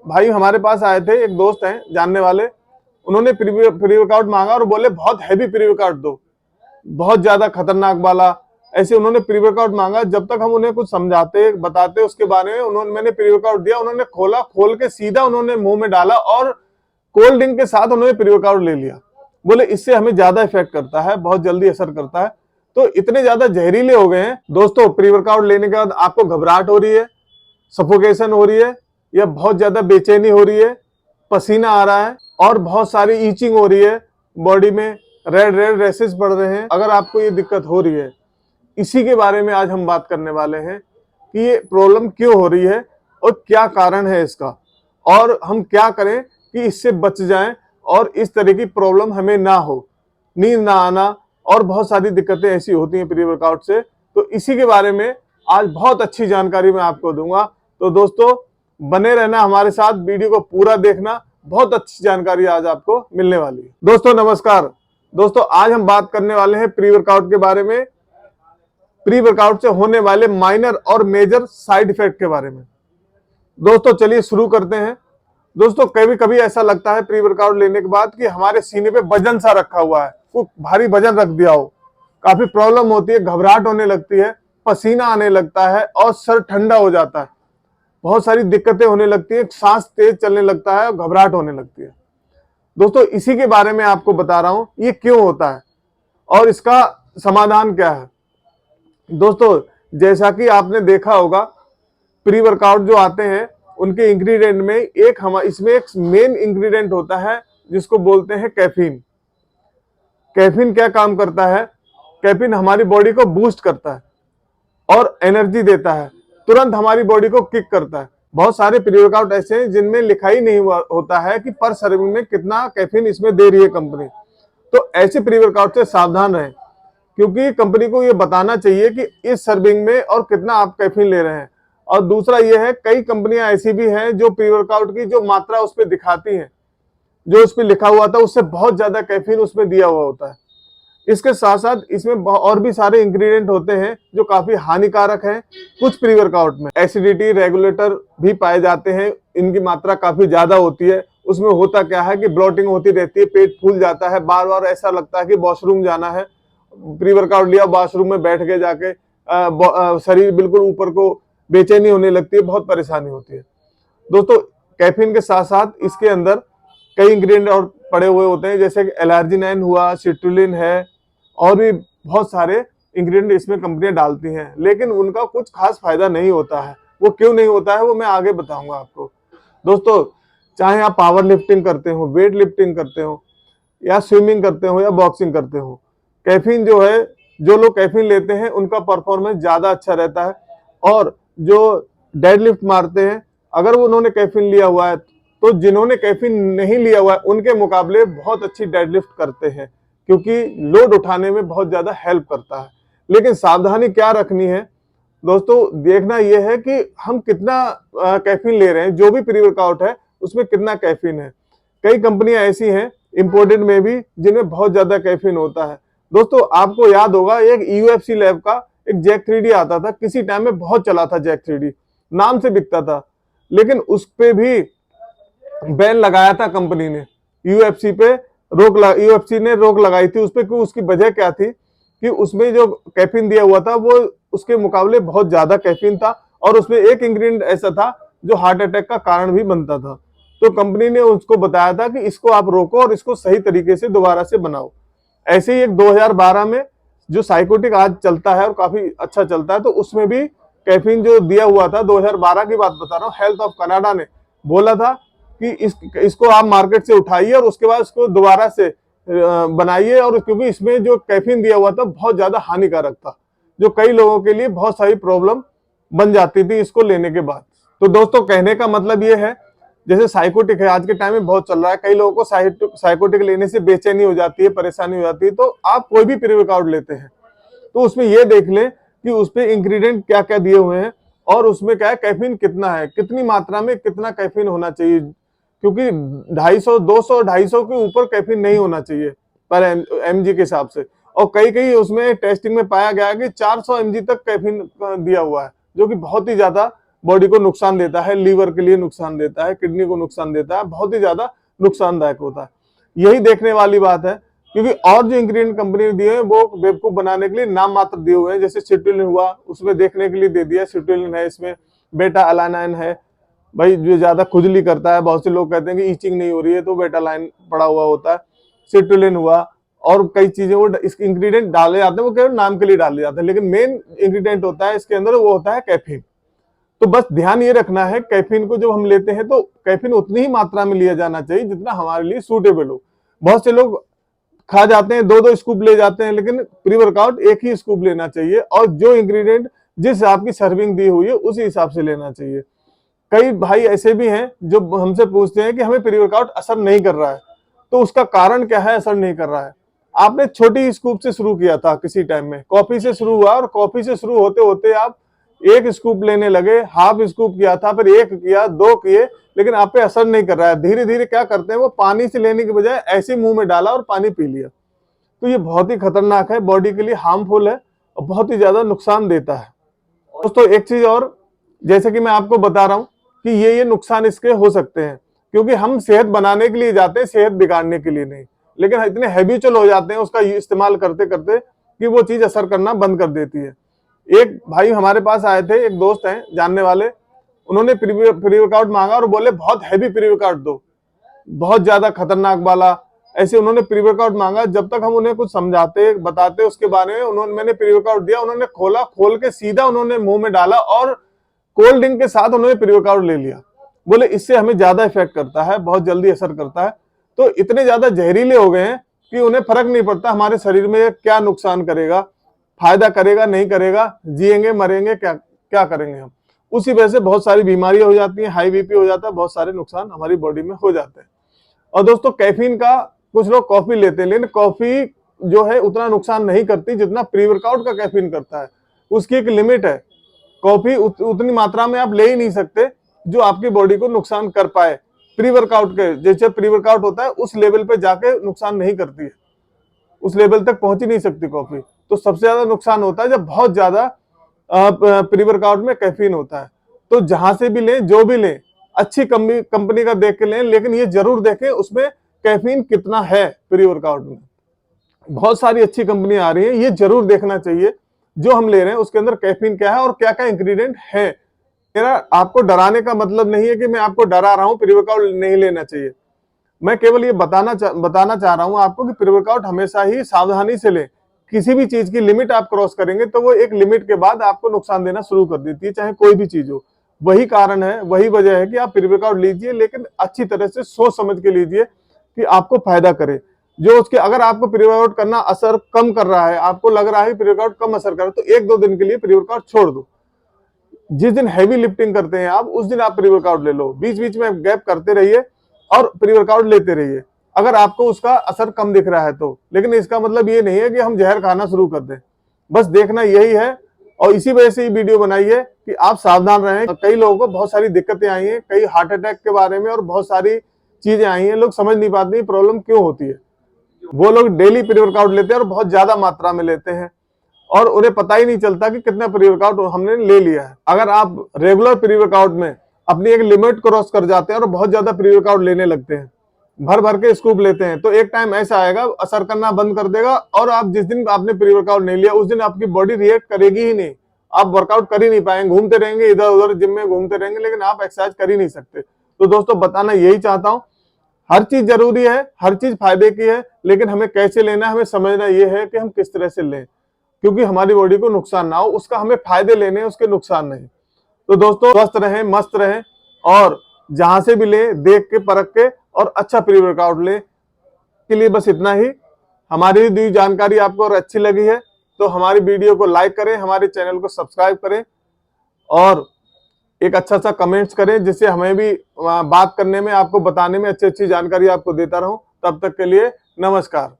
भाई हमारे पास आए थे, एक दोस्त हैं जानने वाले, उन्होंने प्री वर्कआउट मांगा और बोले बहुत हैवी प्री वर्कआउट दो, बहुत ज्यादा खतरनाक वाला। ऐसे उन्होंने प्री वर्कआउट मांगा। जब तक हम उन्हें कुछ समझाते बताते उसके बारे में, उन्होंने मैंने प्री वर्कआउट दिया, उन्होंने खोला, खोल के सीधा उन्होंने मुंह में डाला और कोल्ड ड्रिंक के साथ उन्होंने प्री वर्कआउट ले लिया। बोले इससे हमें ज्यादा इफेक्ट करता है, बहुत जल्दी असर करता है। तो इतने ज्यादा जहरीले हो गए हैं दोस्तों। प्री वर्कआउट लेने के बाद आपको घबराहट हो रही है, सफोकेशन हो रही है, या बहुत ज्यादा बेचैनी हो रही है, पसीना आ रहा है और बहुत सारी ईचिंग हो रही है बॉडी में, रेड रेड रैसेस पड़ रहे हैं। अगर आपको ये दिक्कत हो रही है, इसी के बारे में आज हम बात करने वाले हैं कि ये प्रॉब्लम क्यों हो रही है और क्या कारण है इसका, और हम क्या करें कि इससे बच जाएं और इस तरह की प्रॉब्लम हमें ना हो, नींद ना आना और बहुत सारी दिक्कतें ऐसी होती हैं प्री वर्कआउट से। तो इसी के बारे में आज बहुत अच्छी जानकारी मैं आपको दूंगा। तो दोस्तों बने रहना हमारे साथ, वीडियो को पूरा देखना, बहुत अच्छी जानकारी आज आपको मिलने वाली है। दोस्तों नमस्कार। दोस्तों आज हम बात करने वाले हैं प्री वर्कआउट के बारे में, प्री वर्कआउट से होने वाले माइनर और मेजर साइड इफेक्ट के बारे में। दोस्तों चलिए शुरू करते हैं। दोस्तों कभी कभी ऐसा लगता है प्री वर्कआउट लेने के बाद कि हमारे सीने पे वजन सा रखा हुआ है, कोई भारी वजन रख दिया हो, काफी प्रॉब्लम होती है, घबराहट होने लगती है, पसीना आने लगता है और सर ठंडा हो जाता है, बहुत सारी दिक्कतें होने लगती है, सांस तेज चलने लगता है और घबराहट होने लगती है। दोस्तों इसी के बारे में आपको बता रहा हूं, ये क्यों होता है और इसका समाधान क्या है। दोस्तों जैसा कि आपने देखा होगा, प्री वर्कआउट जो आते हैं उनके इंग्रेडिएंट में इसमें एक मेन इंग्रेडिएंट होता है जिसको बोलते हैं कैफीन। कैफीन क्या काम करता है? कैफीन हमारी बॉडी को बूस्ट करता है और एनर्जी देता है, तुरंत हमारी बॉडी को किक करता है। बहुत सारे प्री वर्कआउट ऐसे हैं जिनमें लिखा ही नहीं होता है कि पर सर्विंग में कितना कैफीन इसमें दे रही है कंपनी। तो ऐसे प्री वर्कआउट से सावधान रहें, क्योंकि कंपनी को ये बताना चाहिए कि इस सर्विंग में और कितना आप कैफीन ले रहे हैं। और दूसरा ये है, कई कंपनियां ऐसी भी हैं जो प्री वर्कआउट की जो मात्रा उस पर दिखाती हैं, जो उस पर लिखा हुआ था उससे बहुत ज्यादा कैफीन उसमें दिया हुआ होता है। इसके साथ साथ इसमें और भी सारे इंग्रेडिएंट होते हैं जो काफी हानिकारक हैं। कुछ प्री वर्कआउट में एसिडिटी रेगुलेटर भी पाए जाते हैं, इनकी मात्रा काफी ज्यादा होती है। उसमें होता क्या है कि ब्लोटिंग होती रहती है, पेट फूल जाता है, बार बार ऐसा लगता है कि वॉशरूम जाना है। प्री वर्कआउट लिया, वॉशरूम में बैठ के जाके शरीर बिल्कुल ऊपर को बेचैनी होने लगती है, बहुत परेशानी होती है। दोस्तों कैफीन के साथ साथ इसके अंदर कई इंग्रेडिएंट और पड़े हुए होते हैं, जैसे एलर्जिनाइन हुआ, सिट्रुलिन है, और भी बहुत सारे इंग्रेडिएंट इसमें कंपनियां डालती हैं, लेकिन उनका कुछ खास फायदा नहीं होता है। वो क्यों नहीं होता है वो मैं आगे बताऊंगा आपको। दोस्तों चाहे आप पावर लिफ्टिंग करते हो, वेट लिफ्टिंग करते हो, या स्विमिंग करते हो, या बॉक्सिंग करते हो, कैफीन जो है, जो लोग कैफीन लेते हैं उनका परफॉर्मेंस ज्यादा अच्छा रहता है। और जो डेडलिफ्ट मारते हैं, अगर वो उन्होंने कैफीन लिया हुआ है, तो जिन्होंने कैफीन नहीं लिया हुआ है उनके मुकाबले बहुत अच्छी डेडलिफ्ट करते हैं, क्योंकि लोड उठाने में बहुत ज्यादा हेल्प करता है। लेकिन सावधानी क्या रखनी है दोस्तों, देखना यह है कि हम कितना कैफीन ले रहे हैं, जो भी प्री वर्कआउट है उसमें कितना कैफीन है। कई कंपनियां ऐसी हैं इंपोर्टेड में भी जिनमें बहुत ज्यादा कैफीन होता है। दोस्तों आपको याद होगा, एक यूएफसी लैब का एक जैक 3D आता था, किसी टाइम में बहुत चला था, जैक 3D नाम से बिकता था, लेकिन उस पे भी बैन लगाया था कंपनी ने, यूएफसी पे यूएफसी ने रोक लगाई थी उस पे। कि उसकी वजह क्या थी कि उसमें जो कैफीन दिया हुआ था वो उसके मुकाबले बहुत ज्यादा कैफीन था, और उसमें एक इंग्रेडिएंट ऐसा था जो हार्ट अटैक का कारण भी बनता था। तो कंपनी ने उसको बताया था कि इसको आप रोको और इसको सही तरीके से दोबारा से बनाओ। ऐसे ही एक 2012 में जो साइकोटिक आज चलता है और काफी अच्छा चलता है, तो उसमें भी कैफीन जो दिया हुआ था, 2012 की बात बता रहा हूँ, हेल्थ ऑफ कनाडा ने बोला था कि इसको आप मार्केट से उठाइए और उसके बाद इसको दोबारा से बनाइए, और क्योंकि इसमें जो कैफीन दिया हुआ था बहुत ज्यादा हानिकारक था, जो कई लोगों के लिए बहुत सारी प्रॉब्लम बन जाती थी इसको लेने के बाद। तो दोस्तों कहने का मतलब ये है, जैसे साइकोटिक है आज के टाइम में बहुत चल रहा है, कई लोगों को साइकोटिक लेने से बेचैनी हो जाती है, परेशानी हो जाती है। तो आप कोई भी प्री वर्कआउट लेते हैं तो उसमें यह देख लें कि उसमें इंग्रेडिएंट क्या क्या दिए हुए हैं, और उसमें क्या है, कैफीन कितना है, कितनी मात्रा में कितना कैफीन होना चाहिए, क्योंकि 250, 200, 250 के ऊपर कैफीन नहीं होना चाहिए पर एमजी के हिसाब से। और कई उसमें टेस्टिंग में पाया गया कि 400 mg तक कैफीन दिया हुआ है, जो कि बहुत ही ज्यादा बॉडी को नुकसान देता है, लीवर के लिए नुकसान देता है, किडनी को नुकसान देता है, बहुत ही ज्यादा नुकसानदायक होता है। यही देखने वाली बात है, क्योंकि और जो इंग्रेडिएंट कंपनी ने दिए हैं वो बेवकूफ बनाने के लिए नाम मात्र दिए हुए हैं। जैसे सिट्रुलिन हुआ, उसमें देखने के लिए दे दिया सिट्रुलिन है, इसमें बेटा अलानाइन है। भाई जो ज्यादा खुजली करता है, बहुत से लोग कहते हैं कि ईचिंग नहीं हो रही है तो बेटा लाइन पड़ा हुआ होता है। सिट्रुलिन हुआ और कई चीजें वो इसके इंग्रेडिएंट डाले जाते हैं, वो केवल नाम के लिए डाले जाते हैं, लेकिन मेन इंग्रेडिएंट होता है इसके अंदर, वो होता है कैफीन। तो बस ध्यान ये रखना है, कैफीन को जब हम लेते हैं तो कैफीन उतनी ही मात्रा में लिया जाना चाहिए जितना हमारे लिए सूटेबल हो। बहुत से लोग खा जाते हैं, 2-2 स्कूप ले जाते हैं, लेकिन प्री वर्कआउट एक ही स्कूप लेना चाहिए और जो इंग्रेडिएंट जिस हिसाब की सर्विंग दी हुई है उसी हिसाब से लेना चाहिए। कई भाई ऐसे भी हैं जो हमसे पूछते हैं कि हमें प्री वर्कआउट असर नहीं कर रहा है, तो उसका कारण क्या है असर नहीं कर रहा है? आपने छोटी स्कूप से शुरू किया था, किसी टाइम में कॉफी से शुरू हुआ और कॉफी से शुरू होते होते आप 1 स्कूप लेने लगे, हाफ स्कूप किया था, फिर 1 किया, 2 किए, लेकिन आप पे असर नहीं कर रहा है। धीरे धीरे क्या करते हैं, वो पानी से लेने के बजाय ऐसे मुंह में डाला और पानी पी लिया। तो ये बहुत ही खतरनाक है, बॉडी के लिए हार्मफुल है और बहुत ही ज्यादा नुकसान देता है। दोस्तों एक चीज और, जैसे कि मैं आपको बता रहा हूं कि ये नुकसान इसके हो सकते हैं, क्योंकि हम सेहत बनाने के लिए जाते हैं, सेहत बिगाड़ने के लिए नहीं, लेकिन इतने हैबिचुअल हो जाते हैं उसका इस्तेमाल करते करते कि वो चीज असर करना बंद कर देती है। एक भाई हमारे पास आए थे, एक दोस्त हैं जानने वाले, उन्होंने प्री वर्कआउट मांगा और बोले बहुत हैवी प्री वर्कआउट दो, बहुत ज्यादा खतरनाक वाला। ऐसे उन्होंने प्री वर्कआउट मांगा, जब तक हम उन्हें कुछ समझाते बताते उसके बारे में, मैंने प्री वर्कआउट दिया, उन्होंने खोला, खोल के सीधा उन्होंने मुंह में डाला और कोल्ड ड्रिंक के साथ उन्होंने प्री वर्कआउट ले लिया। बोले इससे हमें ज्यादा इफेक्ट करता है, बहुत जल्दी असर करता है। तो इतने ज्यादा जहरीले हो गए हैं कि उन्हें फर्क नहीं पड़ता हमारे शरीर में क्या नुकसान करेगा, फायदा करेगा नहीं करेगा, जिएंगे मरेंगे, क्या क्या करेंगे हम। उसी वजह से बहुत सारी बीमारियां हो जाती हैं, हाई बीपी हो जाता है, बहुत सारे नुकसान हमारी बॉडी में हो जाते हैं। और दोस्तों कैफीन का, कुछ लोग कॉफी लेते हैं, लेकिन कॉफी जो है उतना नुकसान नहीं करती जितना प्री वर्कआउट का कैफीन करता है। उसकी एक लिमिट है, कॉफी उतनी मात्रा में आप ले ही नहीं सकते जो आपकी बॉडी को नुकसान कर पाए। प्री वर्कआउट के जैसे प्री वर्कआउट होता है उस लेवल पे जाके नुकसान नहीं करती है, उस लेवल तक पहुंच ही नहीं सकती कॉफी। तो सबसे ज्यादा नुकसान होता है जब बहुत ज्यादा प्री वर्कआउट में कैफीन होता है। तो जहां से भी लें, जो भी लें, अच्छी कंपनी का देख के लें, लेकिन ये जरूर देखें उसमें कैफीन कितना है। प्री वर्कआउट में बहुत सारी अच्छी कंपनी आ रही है, ये जरूर देखना चाहिए जो हम ले रहे हैं उसके अंदर कैफीन क्या है और क्या क्या इंग्रेडिएंट है। मेरा आपको डराने का मतलब नहीं है कि मैं आपको डरा रहा हूं प्री वर्कआउट नहीं लेना चाहिए। मैं केवल ये बताना चाह रहा हूं आपको कि प्री वर्कआउट हमेशा ही सावधानी से लें। किसी भी चीज की लिमिट आप क्रॉस करेंगे तो वो एक लिमिट के बाद आपको नुकसान देना शुरू कर देती है, चाहे कोई भी चीज हो। वही कारण है, वही वजह है कि आप प्री वर्कआउट लीजिए, लेकिन अच्छी तरह से सोच समझ के लीजिए कि आपको फायदा करे। जो उसके, अगर आपको प्री वर्कआउट करना असर कम कर रहा है, आपको लग रहा है प्री वर्कआउट कम असर कर रहा है, तो 1-2 दिन के लिए प्री वर्कआउट छोड़ दो। जिस दिन हैवी लिफ्टिंग करते हैं आप, उस दिन आप प्री वर्कआउट ले लो, बीच बीच में गैप करते रहिए और प्री वर्कआउट लेते रहिए, अगर आपको उसका असर कम दिख रहा है तो। लेकिन इसका मतलब ये नहीं है कि हम जहर खाना शुरू कर दें, बस देखना यही है। और इसी वजह से ये वीडियो बनाई है कि आप सावधान रहें। कई लोगों को बहुत सारी दिक्कतें आई हैं, कई हार्ट अटैक के बारे में और बहुत सारी चीजें आई हैं, लोग समझ नहीं पाते प्रॉब्लम क्यों होती है। वो लोग डेली प्री वर्कआउट लेते हैं और बहुत ज्यादा मात्रा में लेते हैं और उन्हें पता ही नहीं चलता कि कितना प्री वर्कआउट हमने ले लिया है। अगर आप रेगुलर प्री वर्कआउट में अपनी एक लिमिट क्रॉस कर जाते हैं और बहुत ज्यादा प्री वर्कआउट लेने लगते हैं, भर भर के स्कूप लेते हैं, तो एक टाइम ऐसा आएगा असर करना बंद कर देगा और आप जिस दिन आपने प्री वर्कआउट नहीं लिया उस दिन आपकी बॉडी रिएक्ट करेगी ही नहीं, आप वर्कआउट कर ही नहीं पाएंगे, घूमते रहेंगे इधर उधर, जिम में घूमते रहेंगे, लेकिन आप एक्सरसाइज कर ही नहीं सकते। तो दोस्तों बताना यही चाहता हूं, हर चीज जरूरी है, हर चीज फायदे की है, लेकिन हमें कैसे लेना है, हमें समझना यह है कि हम किस तरह से लें, क्योंकि हमारी बॉडी को नुकसान ना हो, उसका हमें फायदे लेने हैं, उसके नुकसान नहीं। तो दोस्तों स्वस्थ रहें, मस्त रहें और जहां से भी ले देख के परख के और अच्छा प्री वर्कआउट ले। के लिए बस इतना ही। हमारी दी जानकारी आपको और अच्छी लगी है तो हमारी वीडियो को लाइक करें, हमारे चैनल को सब्सक्राइब करें और एक अच्छा सा कमेंट्स करें, जिससे हमें भी बात करने में, आपको बताने में अच्छी अच्छी जानकारी आपको देता रहूं। तब तक के लिए नमस्कार।